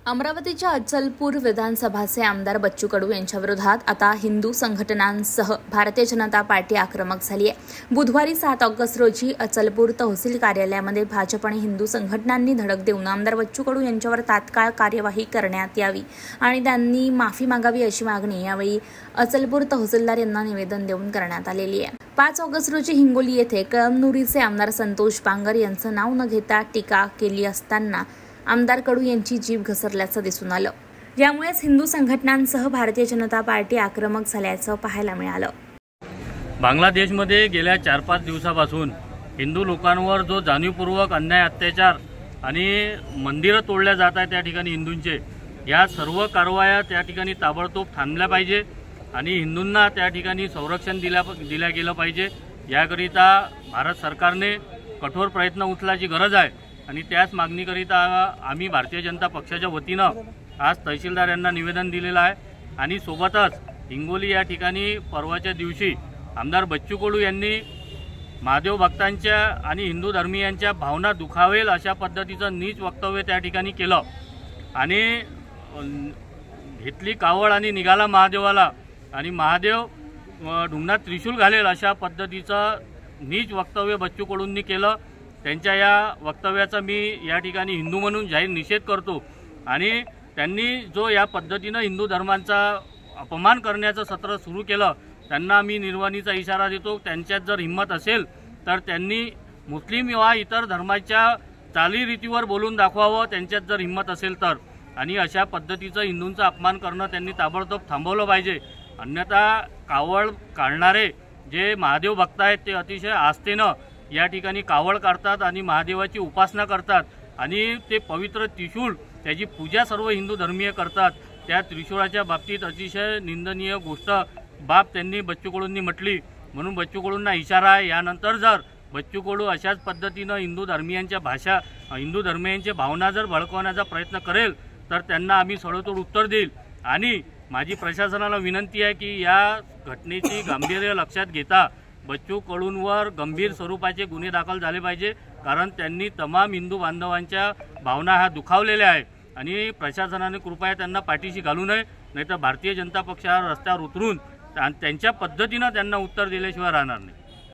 अमरावतीच्या अचलपूर विधानसभाचे आमदार बच्चू कडू यांच्या विरोधात आता हिंदू संघटनांसह भारतीय जनता पार्टी आक्रमक झाली आहे। बुधवारी 7 ऑगस्ट रोजी अचलपूर तहसील कार्यालयामध्ये भाजप आणि हिंदू संघटनांनी धडक देऊन आमदार बच्चू कडू यांच्यावर तात्काळ कार्यवाही करण्यात यावी आणि त्यांनी माफी मागावी अशी मागणी यावेळी अचलपूर तहसीलदार यांना निवेदन देऊन करण्यात आलेली आहे। 5 ऑगस्ट रोजी हिंगोली येथे कळमनुरीचे आमदार संतोष बांगर यांचं नाव न घेता टीका केली असताना आमदार कडू यांची जीभ घसरल्याचं दिसून आलं। यामुळेच हिंदू संघटनांसह भारतीय जनता पार्टी आक्रमक झाल्याचं पाहायला मिळालं। बांगलादेशमध्ये गेल्या 4-5 दिवसापासून हिंदू लोकांवर जो जाणीवपूर्वक अन्याय अत्याचार आणि मंदिरं तोडल्या जात आहेत त्या ठिकाणी हिंदूंचे, या सर्व कारवाया त्या ठिकाणी ताबडतोब थांबल्या पाहिजे आणि हिंदूंना त्या ठिकाणी संरक्षण दिल्या गेलं पाहिजे। याकरिता भारत सरकारने कठोर प्रयत्न उचलायची गरज आहे आणि त्याच मागणीकरिता आम्ही भारतीय जनता पक्षाच्या वतीनं आज तहसीलदार यांना निवेदन दिलेलं आहे आणि सोबतच हिंगोली या ठिकाणी परवाच्या दिवशी आमदार बच्चू कडू यांनी महादेव भक्तांच्या आणि हिंदू धर्मीयांच्या भावना दुखावेल अशा पद्धतीचं नीच वक्तव्य त्या ठिकाणी केलं आणि घेतली कावड आणि निघाला महादेवाला आणि महादेव ढुंगणात त्रिशूल घालेल अशा पद्धतीचं नीच वक्तव्य बच्चू कडूंनी केलं। त्यांच्या या वक्तव्याचा मी या ठिकाणी हिंदू म्हणून जाहीर निषेध करतो आणि त्यांनी जो या पद्धतीनं हिंदू धर्मांचा अपमान करण्याचं सत्र सुरू केलं त्यांना मी निर्वाणीचा इशारा देतो। त्यांच्यात जर हिंमत असेल तर त्यांनी मुस्लिम वा इतर धर्माच्या चालीरीतीवर बोलून दाखवावं, त्यांच्यात जर हिंमत असेल तर, आणि अशा पद्धतीचं हिंदूंचा अपमान करणं त्यांनी ताबडतोब थांबवलं पाहिजे। अन्यथा कावड काढणारे जे महादेव भक्त आहेत ते अतिशय आस्थेनं या ठिकाणी कावड काढतात आणि महादेवाची उपासना करतात आणि ते पवित्र त्रिशूळ त्याची पूजा सर्व हिंदू धर्मीय करतात। त्या त्रिशूळाच्या बाबतीत अतिशय निंदनीय गोष्ट बाब त्यांनी बच्चू कडूंनी म्हटली, म्हणून बच्चू कडूंना इशारा आहे, यानंतर जर बच्चू कडू अशाच पद्धतीनं हिंदू धर्मीयांच्या भावना जर भडकवण्याचा प्रयत्न करेल तर त्यांना आम्ही सडोतोड उत्तर देईल। आणि माझी प्रशासनाला विनंती आहे की या घटनेची गांभीर्य लक्षात घेता बच्चू कडूंवर गंभीर स्वरूपाचे गुन्हे दाखल झाले पाहिजे, कारण त्यांनी तमाम हिंदू बांधवांच्या भावना ह्या दुखावलेल्या आहे आणि प्रशासनाने कृपया त्यांना पाठीशी घालू नये, नाहीतर भारतीय जनता पक्ष रस्त्यावर उतरून त्यांच्या पद्धतीनं त्यांना उत्तर दिल्याशिवाय राहणार नाही।